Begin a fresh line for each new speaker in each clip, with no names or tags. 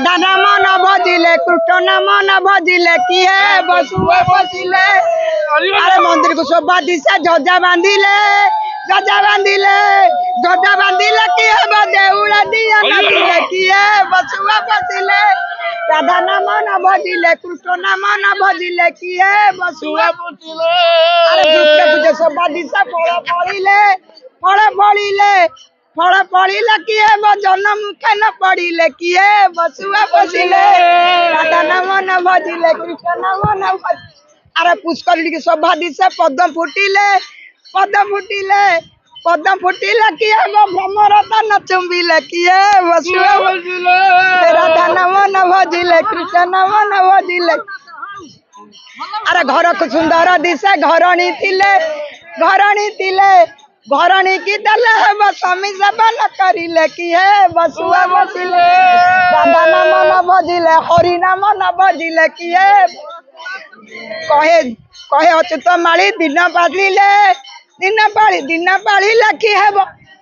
राधा नाम न भजिले कृष्ण नाम न भजिले किए बसुए बसिले। अरे मंदिर को शोभा दिशा ध्वजा बांधिले किए देउड़ा दिया नाचिले किए बसुए बसिले। राधा नाम न भजिले कृष्ण नाम न भजिले किए बसुए बसिले। अरे दुष्ट पूजे शोभा दिशा फल पड़िले किए जन्म मुखे न पड़िले किए बसुआ बसिले। राधा नाम न भजिले कृष्ण नाम न भजिले। अरे पुष्कर की शोभा दिशा पद्म फुटिले किए भ्रमरत न चुंबिले किए बसुआ बसिले। राधा नाम न भजिले कृष्ण नाम न भजिले। अरे घर को सुंदर दिशा घरणी की दले स्वामी सेवा न करिले किए बसुआ बसिले। राधा नाम न भजिले हरि नाम न भजिले किए कहे अच्युत माली दिन पालिले किए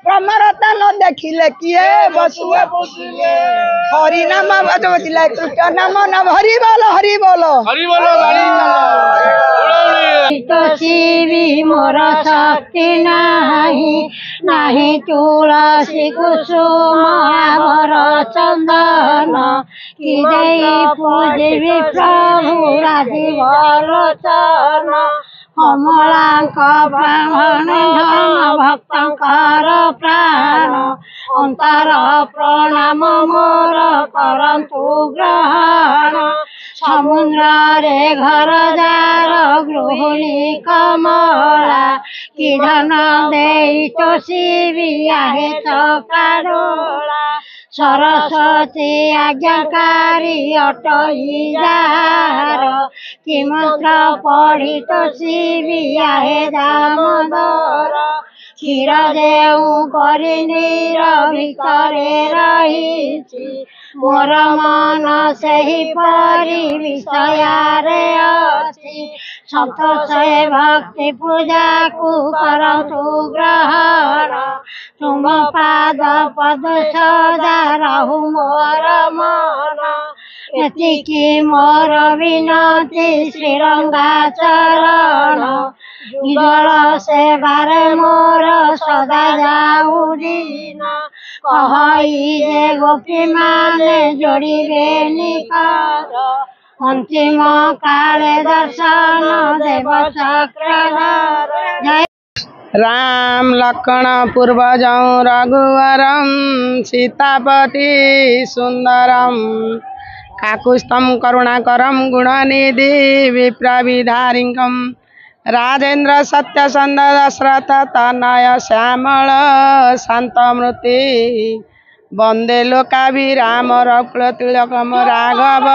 ब्रह्मरता न देखिले किए बसुआ बसिले। हरि नाम भजिले कृष्ण नाम न हरि बोलो
शिवी मोर शक्ति नाही तुलसी कुसुम आभर चंदन कि पूजिबी प्रभु राजीव लोचन। कमलांक ब्राह्मण धर्म भक्तंकर प्राण अंतर प्रणाम मोर करंतु ग्रहण। समुद्र रे घर जार गृहिणी कमला कि धन दे तोषी आहे चकाडोला। सरस्वती आज्ञाकारी अटई जार कि मंत्र पढ़ी तोषी आहे दामोदर। क्षीर देऊ करी नीर भितरे रही मोर मन सही परी विषयारे अछि। संतोषे भक्ति पूजा को करतु ग्रहण तुम पाद पद सदा रहु मोर मन। एतिकी मोर विनती श्रीरंगा चरण जल सेवार मोर सदा जाऊ दिन। कहि जे गोपी माने जोड़िबे निकर अंतिम काले दर्शन देव चक्रधर।
राम लक्ष्मण पूर्वजं रघुवरं सीतापति सुंदरम काकुस्थं करुणाकरं गुणनिधि विप्रविधारिकं राजेन्द्र सत्यसंध दशरथ तनय श्यामल शांतमूर्ति वंदे लोकाभिराम रघुकुल तिलकम राघव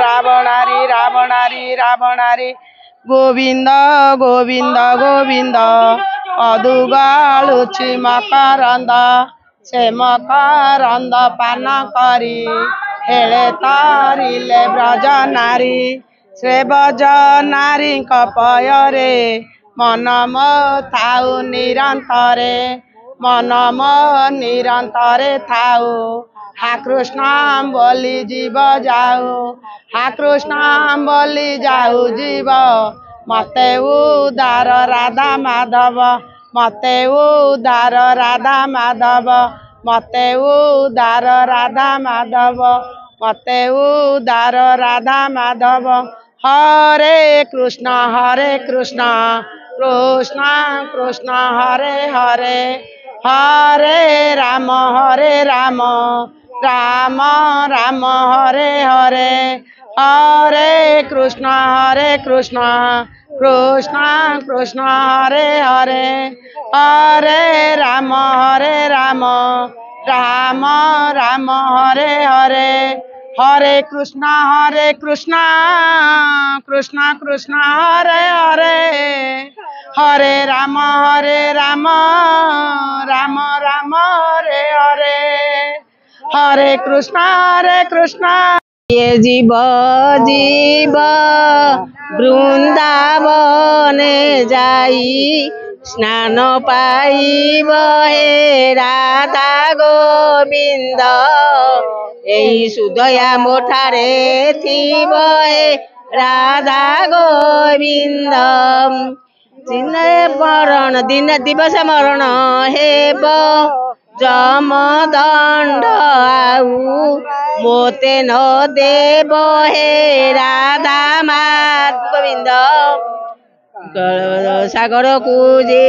रावणारी गोविंद अदुगलुचि मकरंद से मकरंद पान करी हेले तारिले ब्रज नारी। श्रे ब्रज नारी पୟରେ मनम थाउ निरंतरे थाउ। हा कृष्ण बोली जीव जाऊ हा कृष्ण बोली जाऊ जीव। मते उदार राधा माधव मते उदार राधा माधव मते उदार राधा माधव मते उदार राधा माधव। हरे कृष्ण कृष्ण कृष्ण हरे हरे हरे राम राम राम हरे हरे। हरे कृष्ण कृष्ण कृष्ण हरे हरे हरे राम राम राम हरे हरे। हरे कृष्ण कृष्ण कृष्ण हरे हरे हरे राम राम राम हरे हरे। हरे कृष्ण ये जीव जीव वृंदावन जाई ସ୍ନାନ ପାଇବ ହେ ରାଧା ଗୋବିନ୍ଦ ଏଇ ସୁଦୟା ମୋଠାରେ ଥିବ ହେ ରାଧା ଗୋବିନ୍ଦ ଦିନ ଦିବସ ମରଣ ହେବ ଯମ ଦଣ୍ଡ ଆଉ ମୋତେ ନ ଦେବ ହେ ରାଧା ଗୋବିନ୍ଦ ସାଗରକୁ ଯେ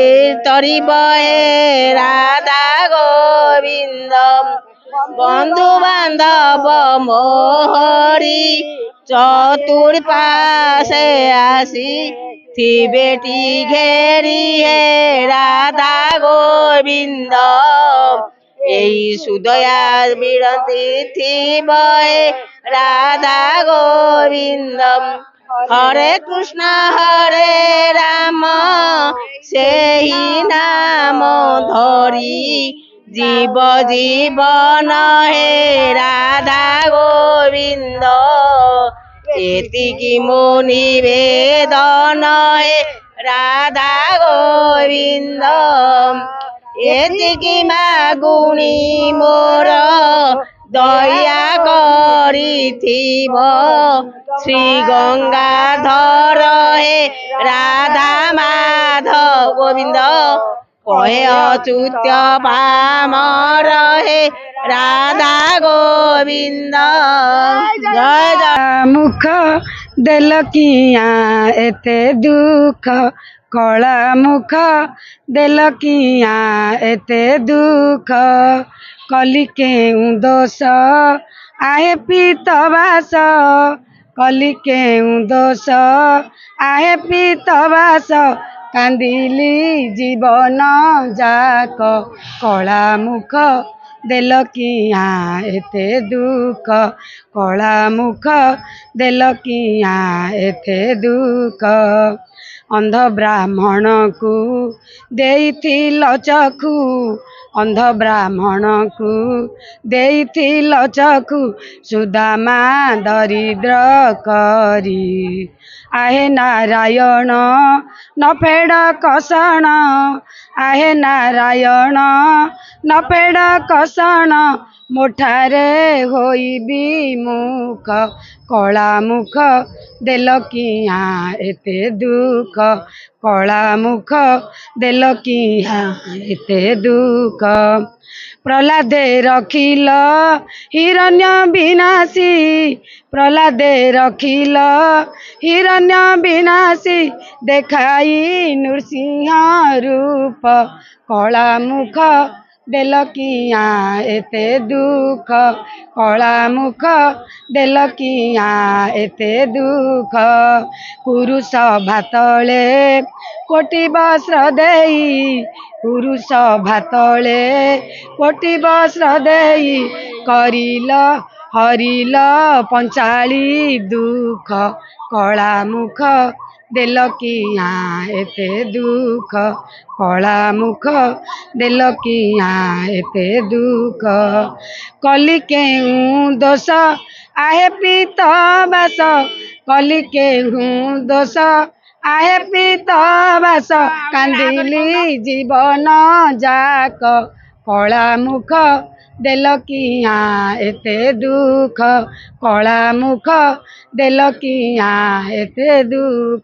ତରିବ ହେ ରାଧା ଗୋବିନ୍ଦ ବନ୍ଧୁ ବାନ୍ଧବ ମୋହରି ଚତୁର୍ପାଶେ ଆସି ଥିବେଟି ଘେରି ହେ ରାଧା ଗୋବିନ୍ଦ ଏଇ ସୁଦୟା ବିରତି ଥିବ ହେ ରାଧା ଗୋବିନ୍ଦ ହରେ କୃଷ୍ଣ ହରେ ରାମ ସେହି ନାମ ଧରି জীব জীবন হে রাধা গোবিন্দ এতিকি মো নিবেদন হে রাধা গোবিন্দ এতিকি মাগুনি মোর দয়া করিথিব শ্রী গঙ্গাধর হে রাধা মাধব গোবিন্দ কহে অচ্যুত পামর হে রাধা গোবিন্দ জয় জয়
মুখ দেল কিয়া এতে দুঃখ কলা মুখ দেল কিয়া এতে দুঃখ কলি কেউ দোষ আহে পিতবাস কলি কেউ দোষ আহে পিতবাস কান্দিলি জীবন যাক কলা মুখ দেল কিয়া এতে দুঃখ কলা মুখ দেল কিয়া এতে দুঃখ ଅନ୍ଧ ବ୍ରାହ୍ମଣକୁ ଦେଇଥିଲ ଚକ୍ଷୁ ଅନ୍ଧ ବ୍ରାହ୍ମଣକୁ ଦେଇଥିଲ ଚକ୍ଷୁ ସୁଦାମା ଦରିଦ୍ର କରି आहे नारायण न फेड कषण आहे नारायण न फेड कषण मोठारे होइबी मुख कला मुख देल किया एते दुख कला मुख देल किया एते दुख प्रहलादे रखिल हिरण्य विनाशी प्रहलादे रखिल हिरण्य विनाशी देखाई नृसिंह रूप कला मुख देल किया एते दुख कला मुख देल किया एते दुख पुरुष भातले कोटि वस्त्र देई पुरुष भातले कोटि वस्त्र देई करिल हरिल पंचाली दुख कला मुख देल किया एते दुख कला मुख देल किया एते दुख कली केहू दोष आहे पितबास कली केहू दोष आहे पितबास कांदिली जीवन जाक कला मुख देल किया एते दुख कला मुख देल किया एते दुख।